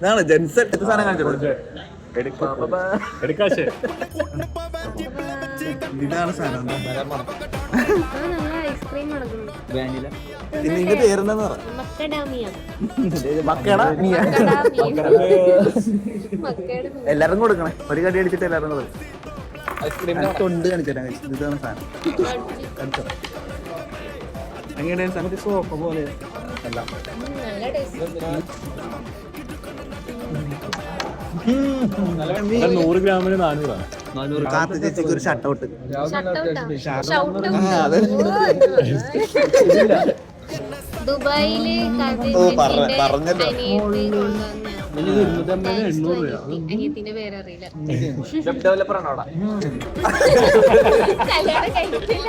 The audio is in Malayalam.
ഇതാണ് ജെൻസ് എടുത്ത സാധനം കാണിച്ചത്. ഇതാണ് സാധനം. പിന്നെ ഇതിന്റെ പേരെന്താന്ന് പറ. എല്ലാരും കൊടുക്കണേ, ഒരു കടി അടിച്ചിട്ട് എല്ലാരും കൊടുക്കും. തൊണ്ട് കാണിച്ചാ ഇതാണ് സാധനം. അങ്ങനെയാണ് നമുക്ക് സോഫ പോലെ അല്ല. $100 ഗ്രാമിന് 400. കാത്തു ചേച്ചിക്ക് ഒരു ഷട്ടൗട്ട്. ദുബായില് പറഞ്ഞല്ലോ. അനിയത്തിന്റെ പേരറിയില്ല. ഡെവലപ്പർ ആണോ അവിടെ? കല്യാണം കഴിച്ചില്ല.